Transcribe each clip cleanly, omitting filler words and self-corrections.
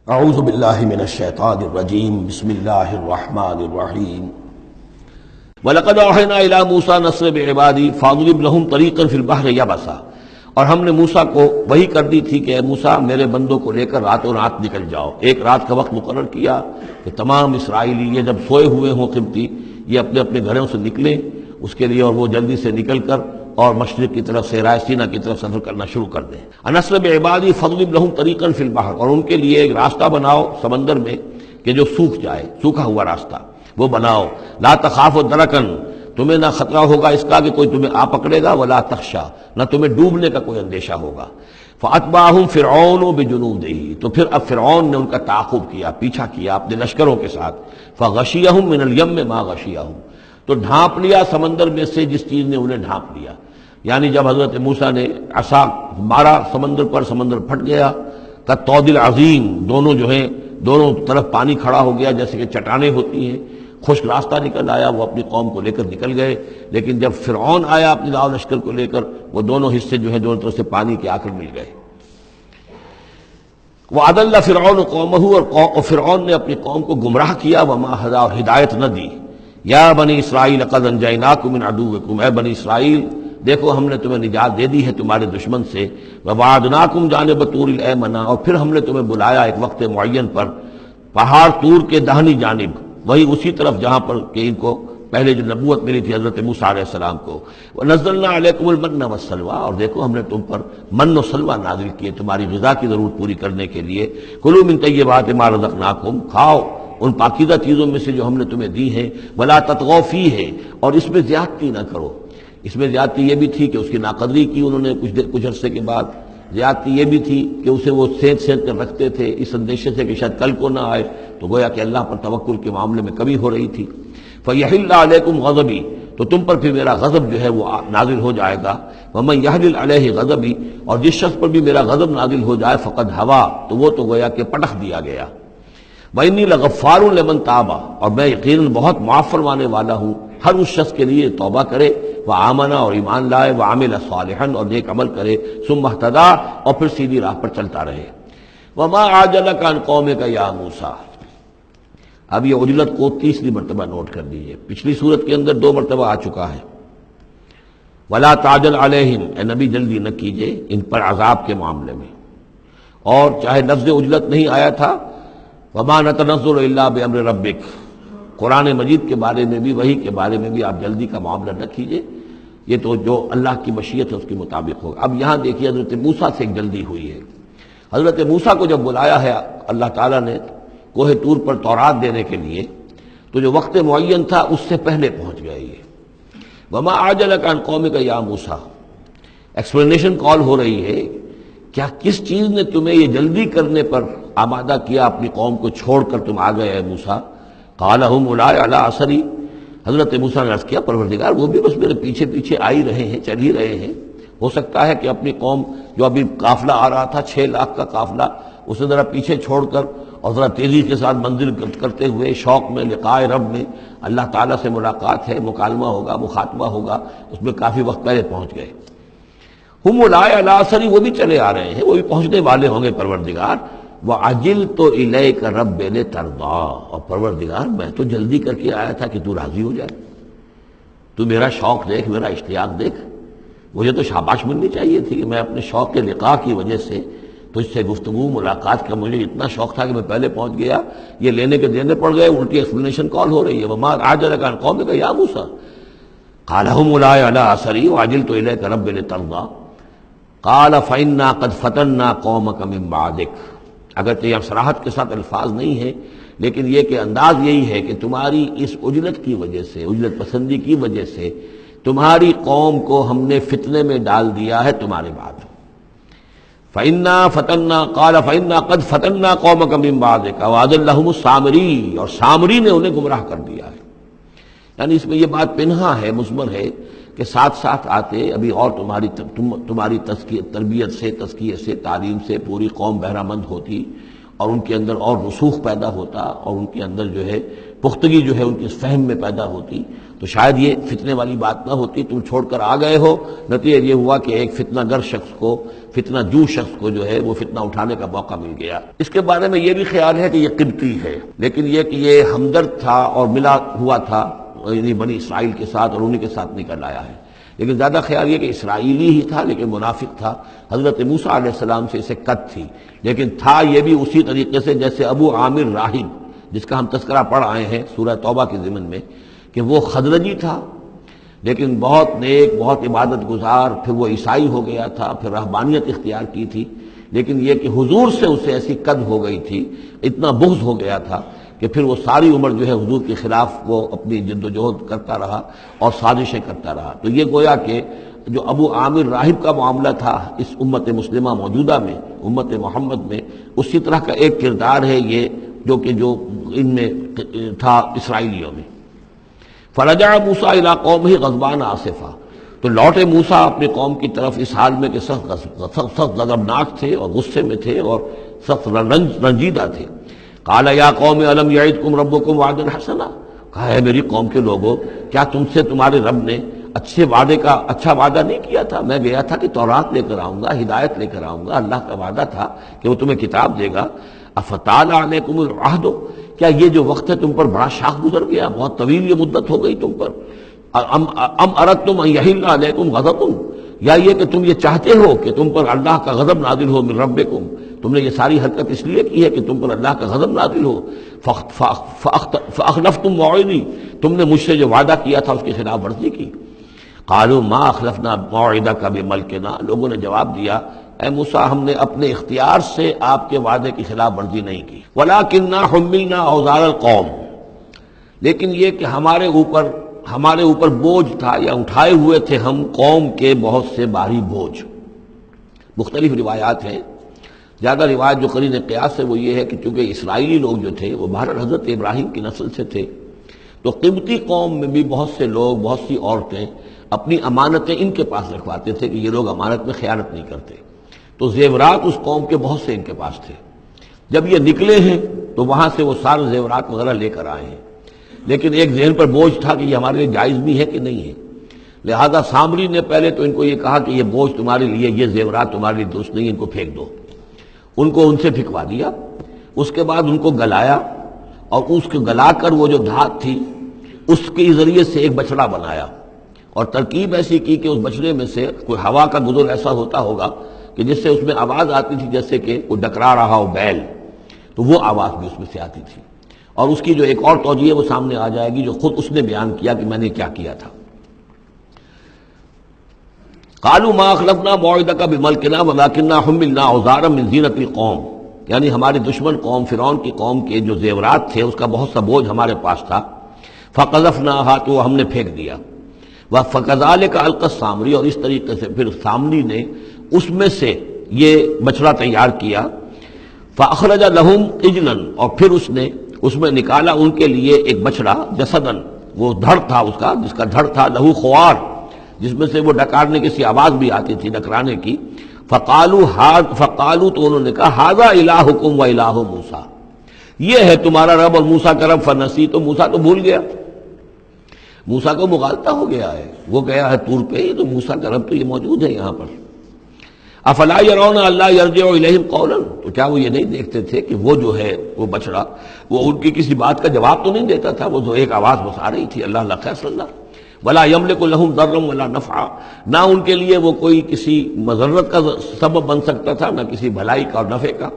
اعوذ باللہ من الشیطان الرجیم بسم اللہ الرحمن الرحیم وَلَقَدْ أَوْحَيْنَا إِلَىٰ مُوسَىٰ نَسْرِ بِعِبَادِي فَاضْرِبْ لَهُمْ طَرِيقًا فِي الْبَحْرِ يَبَسًا، اور ہم نے موسیٰ کو وحی کر دی تھی کہ اے موسیٰ میرے بندوں کو لے کر راتوں رات نکل جاؤ۔ ایک رات کا وقت مقرر کیا کہ تمام اسرائیلی یہ جب سوئے ہوئے ہوں قبطی یہ اپنے اپنے گھروں سے نکلیں اس کے لیے، اور وہ جلدی سے نکل کر اور مشرق کی طرف سے رائے سینا کی طرف سفر کرنا شروع کر دیں۔ نسر بعبادی فضرب لہم طریقا فی البحر، اور ان کے لیے ایک راستہ بناؤ سمندر میں کہ جو سوکھ جائے، سوکھا ہوا راستہ وہ بناؤ۔ لا تخاف درکن، تمہیں نہ خطرہ ہوگا اس کا کہ کوئی تمہیں آ پکڑے گا، ولا تخشا، نہ تمہیں ڈوبنے کا کوئی اندیشہ ہوگا۔ فاتبعہم فرعون بجنودہ، تو پھر اب فرعون نے ان کا تعاقب کیا، پیچھا کیا اپنے لشکروں کے ساتھ۔ فغشیہم من الیم ما غشیہم، تو ڈھانپ لیا سمندر میں سے جس چیز نے انہیں ڈھانپ لیا، یعنی جب حضرت موسیٰ نے عصا مارا سمندر پر، سمندر پھٹ گیا کالطود العظیم، دونوں جو ہیں دونوں طرف پانی کھڑا ہو گیا جیسے کہ چٹانیں ہوتی ہیں، خشک راستہ نکل آیا، وہ اپنی قوم کو لے کر نکل گئے۔ لیکن جب فرعون آیا اپنی لاؤ لشکر کو لے کر، وہ دونوں حصے جو ہیں دونوں طرف سے پانی کے آ کر مل گئے۔ وَأَضَلَّ فِرْعَوْنُ قَوْمَهُ، اور فرعون نے اپنی قوم کو گمراہ کیا، وَمَا هَدَىٰ، اور ہدایت نہ دی۔ یا بنی اسرائیل قد انجیناکم من عدوکم، اے بنی اسرائیل دیکھو ہم نے تمہیں نجات دے دی ہے تمہارے دشمن سے۔ وَوَعَدْنَاكُمْ جَانِبَ طُورِ الْأَيْمَنَ، اور پھر ہم نے تمہیں بلایا ایک وقت معین پر پہاڑ طور کے داہنی جانب، وہی اسی طرف جہاں پر کہ ان کو پہلے جو نبوت ملی تھی حضرت موسیٰ علیہ السلام کو۔ وَنَزَّلْنَا عَلَيْكُمُ الْمَنَّ وَالسَّلْوَىٰ، اور دیکھو ہم نے تم پر من و سلوہ نازل کیے تمہاری غذا کی ضرورت پوری کرنے کے لیے۔ کُلُوا مِن طَیِّبَاتِ مَا رَزَقْنَاکُمْ، کھاؤ ان پاکیزہ چیزوں میں سے جو ہم نے تمہیں دی ہیں۔ وَلَا تَطْغَوْا فِیہِ، اور اس میں زیادتی نہ کرو۔ اس میں زیادتی یہ بھی تھی کہ اس کی ناقدری کی انہوں نے کچھ عرصے کے بعد، زیادتی یہ بھی تھی کہ اسے وہ سینت کر رکھتے تھے اس اندیشے سے کہ شاید کل کو نہ آئے، تو گویا کہ اللہ پر توکل کے معاملے میں کمی ہو رہی تھی۔ فَيَحِلَّ عَلَيْكُمْ غَضَبِي، تو تم پر پھر میرا غضب جو ہے وہ نازل ہو جائے گا۔ وَمَن يَحْلِلْ عَلَيْهِ غَضَبِي، اور جس شخص پر بھی میرا غضب نازل ہو جائے فقد ہوا، تو وہ تو گویا کہ پٹخ دیا گیا۔ وَإِنِّي لَغَفَّارٌ لِمَن تَابَ، اور میں یقیناً بہت معاف فرمانے والا ہوں ہر اس شخص کے لیے توبہ کرے، وآمن، اور ایمان لائے، وعمل صالحا، اور نیک عمل کرے، ثم اہتدی، اور پھر سیدھی راہ پر چلتا رہے۔ وما عجلک عن قومک یا موسیٰ، اب یہ عجلت کو تیسری مرتبہ نوٹ کر لیجیے، پچھلی صورت کے اندر 2 مرتبہ آ چکا ہے۔ ولا تعجل علیہم، اے نبی جلدی نہ کیجیے ان پر عذاب کے معاملے میں، اور چاہے لفظ عجلت نہیں آیا تھا وما نتنزل الا بامر ربک، قرآن مجید کے بارے میں بھی، وحی کے بارے میں بھی آپ جلدی کا معاملہ نہ کیجیے، یہ تو جو اللہ کی مشیت ہے اس کے مطابق ہوگا۔ اب یہاں دیکھیے حضرت موسیٰ سے ایک جلدی ہوئی ہے۔ حضرت موسیٰ کو جب بلایا ہے اللہ تعالیٰ نے کوہ طور پر تورات دینے کے لیے، تو جو وقت معین تھا اس سے پہلے پہنچ گئے یہ۔ وما عجلک عن قومک یا موسیٰ، ایکسپلینیشن کال ہو رہی ہے، کیا کس چیز نے تمہیں یہ جلدی کرنے پر آمادہ کیا، اپنی قوم کو چھوڑ کر تم آ گئے اے موسیٰ؟ قال هم اولئک علی اثری، حضرت موسیٰ نے عرض کیا پروردگار وہ بھی بس میرے پیچھے پیچھے آ ہی رہے ہیں، چل ہی رہے ہیں۔ ہو سکتا ہے کہ اپنی قوم جو ابھی قافلہ آ رہا تھا 6 لاکھ کا قافلہ، اسے ذرا پیچھے چھوڑ کر اور ذرا تیزی کے ساتھ منزل کرتے ہوئے شوق میں لقاء رب میں، اللہ تعالیٰ سے ملاقات ہے، مکالمہ ہوگا، مخاطبہ ہوگا، اس میں کافی وقت پہلے پہنچ گئے۔ ہم اولئک علی اثری، وہ بھی چلے آ رہے ہیں، وہ بھی پہنچنے والے ہوں گے پروردگار۔ وَعَجِلْتُ إِلَيْكَ رَبِّ لِتَرْضَىٰ، اور پروردگار میں تو جلدی کر کے آیا تھا کہ تو راضی ہو جائے، تو میرا شوق دیکھ، میرا اشتیاق دیکھ، مجھے تو شاباش ملنی چاہیے تھی کہ میں اپنے شوق کے لقاء کی وجہ سے تجھ سے گفتگو ملاقات کا مجھے اتنا شوق تھا کہ میں پہلے پہنچ گیا، یہ لینے کے دینے پڑ گئے، الٹی ایکسپلینیشن کال ہو رہی ہے۔ وما عجلک عن قومک یا موسیٰ قال هم اولئک علی اثری وعجلت الیک رب لترضیٰ قال فإنا قد فتنا قومک من بعدک، اگرچہ یہ صراحت کے ساتھ الفاظ نہیں ہیں، لیکن یہ کہ انداز یہی ہے کہ تمہاری اس عجلت کی وجہ سے، عجلت پسندی کی وجہ سے تمہاری قوم کو ہم نے فتنے میں ڈال دیا ہے تمہارے بعد۔ فَإِنَّا فَتَنَّا قَالَ فَإِنَّا قَدْ فَتَنَّا قَوْمَكَ مِن بَعْدِكَ وَأَضَلَّهُمُ السَّامِرِيُّ، اور سامری نے انہیں گمراہ کر دیا ہے۔ یعنی اس میں یہ بات پنہا ہے، مثمر ہے کہ ساتھ ساتھ آتے ابھی اور تمہاری تربیت سے، تزکیے سے، تعلیم سے پوری قوم بہرہ مند ہوتی، اور ان کے اندر اور رسوخ پیدا ہوتا اور ان کے اندر جو ہے پختگی جو ہے ان کے فہم میں پیدا ہوتی، تو شاید یہ فتنے والی بات نہ ہوتی۔ تم چھوڑ کر آ گئے ہو، نتیجہ یہ ہوا کہ ایک فتنہ گر شخص کو، فتنہ جو شخص کو جو ہے وہ فتنہ اٹھانے کا موقع مل گیا۔ اس کے بارے میں یہ بھی خیال ہے کہ یہ قبطی ہے، لیکن یہ کہ یہ ہمدرد تھا اور ملا ہوا تھا یعنی بنی اسرائیل کے ساتھ اور انہی کے ساتھ نکل آیا ہے، لیکن زیادہ خیال یہ کہ اسرائیلی ہی تھا لیکن منافق تھا۔ حضرت موسیٰ علیہ السلام سے اسے قد تھی، لیکن تھا یہ بھی اسی طریقے سے جیسے ابو عامر راہب جس کا ہم تذکرہ پڑھ آئے ہیں سورہ توبہ کے ضمن میں، کہ وہ خزرجی تھا لیکن بہت نیک، بہت عبادت گزار، پھر وہ عیسائی ہو گیا تھا، پھر رہبانیت اختیار کی تھی، لیکن یہ کہ حضور سے اسے ایسی قد ہو گئی تھی، اتنا بغض ہو گیا تھا کہ پھر وہ ساری عمر جو ہے حضور کے خلاف وہ اپنی جد و جہد کرتا رہا اور سازشیں کرتا رہا۔ تو یہ گویا کہ جو ابو عامر راہب کا معاملہ تھا اس امت مسلمہ موجودہ میں، امت محمد میں، اسی طرح کا ایک کردار ہے یہ جو ان میں تھا اسرائیلیوں میں۔ فرجع موسیٰ الی قومہ غضبان آسفا، تو لوٹے موسیٰ اپنی قوم کی طرف اس حال میں کہ سخت غضبناک تھے اور غصے میں تھے اور سخت رنجیدہ تھے۔ قال یا قوم الم یعدکم ربکم وعدا حسنا، کہا ہے میری قوم کے لوگوں، کیا تم سے تمہارے رب نے اچھے وعدے کا اچھا وعدہ نہیں کیا تھا؟ میں گیا تھا کہ تورات لے کر آؤں گا، ہدایت لے کر آؤں گا، اللہ کا وعدہ تھا کہ وہ تمہیں کتاب دے گا۔ افتال علیکم العہد، کیا یہ جو وقت ہے تم پر بڑا شاخ گزر گیا، بہت طویل یہ مدت ہو گئی تم پر؟ ام اردتم ان یحل علیکم غضب، یا یہ کہ تم یہ چاہتے ہو کہ تم پر اللہ کا غضب نازل ہو من ربکم، تم نے یہ ساری حرکت اس لیے کی ہے کہ تم پر اللہ کا غضب نازل ہو۔ فاخلفتم موعدی، تم نے مجھ سے جو وعدہ کیا تھا اس کی خلاف ورزی کی۔ قالوا ما اخلفنا موعدک بملکنا، لوگوں نے جواب دیا اے موسیٰ ہم نے اپنے اختیار سے آپ کے وعدے کی خلاف ورزی نہیں کی، ولکننا حملنا اوزار القوم، لیکن یہ کہ ہمارے اوپر بوجھ تھا یا اٹھائے ہوئے تھے ہم قوم کے بہت سے بھاری بوجھ۔ مختلف روایات ہیں، زیادہ روایت جو قرین قیاس ہے وہ یہ ہے کہ چونکہ اسرائیلی لوگ جو تھے وہ بہرحال حضرت ابراہیم کی نسل سے تھے، تو قبطی قوم میں بھی بہت سے لوگ، بہت سی عورتیں اپنی امانتیں ان کے پاس رکھواتے تھے کہ یہ لوگ امانت میں خیانت نہیں کرتے، تو زیورات اس قوم کے بہت سے ان کے پاس تھے۔ جب یہ نکلے ہیں تو وہاں سے وہ سارے زیورات وغیرہ لے کر آئے ہیں، لیکن ایک ذہن پر بوجھ تھا کہ یہ ہمارے لیے جائز بھی ہے کہ نہیں ہے، لہذا سامری نے پہلے تو ان کو یہ کہا کہ یہ بوجھ تمہارے لیے، یہ زیورات تمہارے لیے درست نہیں، ان کو پھینک دو۔ ان کو ان سے پھکوا دیا، اس کے بعد ان کو گلایا اور اس کو گلا کر وہ جو دھات تھی اس کے ذریعے سے ایک بچڑا بنایا، اور ترکیب ایسی کی کہ اس بچڑے میں سے کوئی ہوا کا گزر ایسا ہوتا ہوگا کہ جس سے اس میں آواز آتی تھی جیسے کہ کوئی ڈکرا رہا ہو بیل، تو وہ آواز بھی اس میں سے آتی تھی۔ اور اس کی جو ایک اور توجیہ ہے وہ سامنے آ جائے گی جو خود اس نے بیان کیا کہ میں نے کیا کیا تھا۔ قالوا ما اخلفنا موعدک بملکنا ولکننا حملنا اوزارا من زینت القوم، یعنی ہمارے دشمن قوم فرعون کی قوم کے جو زیورات تھے اس کا بہت سا بوجھ ہمارے پاس تھا، فقذفناها، تو وہ ہم نے پھینک دیا، فکذلک القی السامری، اور اس طریقے سے پھر سامری نے اس میں سے یہ بچڑا تیار کیا، فاخرج لهم عجلا، اور پھر اس میں نکالا ان کے لیے ایک بچڑا، جسدن، وہ دھڑ تھا اس کا جس کا دھڑ تھا، لہو خوار، جس میں سے وہ ڈکارنے کی سی آواز بھی آتی تھی، ڈکرانے کی۔ فقالوا، تو انہوں نے کہا ھذا الہکم و الہ موسیٰ، یہ ہے تمہارا رب اور موسیٰ کا رب، فنسی، تو موسیٰ تو بھول گیا، موسیٰ کو مغالطہ ہو گیا ہے، وہ گیا ہے طور پہ ہی، تو موسیٰ کا رب تو یہ موجود ہے یہاں پر۔ افلا یرون اللہ یرجع الیہم قولا، تو کیا وہ یہ نہیں دیکھتے تھے کہ وہ جو ہے وہ بچڑا وہ ان کی کسی بات کا جواب تو نہیں دیتا تھا، وہ تو ایک آواز بس آ رہی تھی، اللہ اللہ خیر صلی اللہ، ولا یملک لهم ضرا ولا نفعا، نہ ان کے لیے وہ کوئی کسی مضرت کا سبب بن سکتا تھا نہ کسی بھلائی کا اور نفع کا۔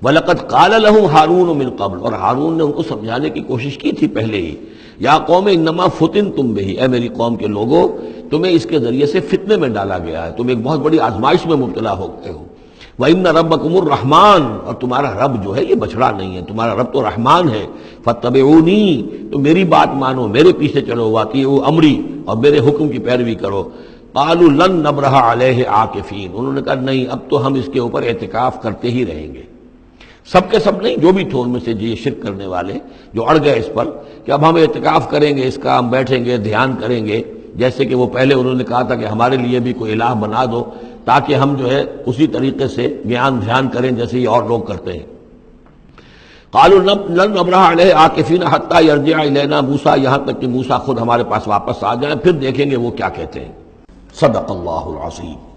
وَلَقَدْ قَالَ لَهُمْ هَارُونُ مِنْ قَبْلُ، اور ہارون نے ان کو سمجھانے کی کوشش کی تھی پہلے ہی، یا قوم انما فتنتم بہ، اے میری قوم کے لوگوں تمہیں اس کے ذریعے سے فتنے میں ڈالا گیا ہے، تم ایک بہت بڑی آزمائش میں مبتلا ہو گئے ہو۔ وَإِنَّ رَبَّكُمُ الرَّحْمَٰنُ، اور تمہارا رب جو ہے یہ بچڑا نہیں ہے، تمہارا رب تو رحمان ہے۔ فَاتَّبِعُونِی، تو میری بات مانو، میرے پیچھے چلو، وَأَطِیعُوا أَمْرِی، اور میرے حکم کی پیروی کرو۔ قَالُوا لَن نَّبْرَحَ عَلَیہِ عَاکِفِینَ، انہوں نے کہا نہیں اب تو ہم اس کے اوپر اعتکاف کرتے ہی رہیں گے۔ سب کے سب نہیں، جو بھی تھے ان میں سے یہ شرک کرنے والے جو اڑ گئے اس پر کہ اب ہم اعتکاف کریں گے، اس کا ہم بیٹھیں گے، دھیان کریں گے، جیسے کہ وہ پہلے انہوں نے کہا تھا کہ ہمارے لیے بھی کوئی الہ بنا دو تاکہ ہم جو ہے اسی طریقے سے گیان دھیان کریں جیسے یہ اور لوگ کرتے ہیں۔ قالوا لن نبرح علیہ عاکفین حتی یرجع الینا موسیٰ، یہاں تک کہ موسیٰ خود ہمارے پاس واپس آ جائیں، پھر دیکھیں گے وہ کیا کہتے ہیں۔ صدق اللہ العظیم۔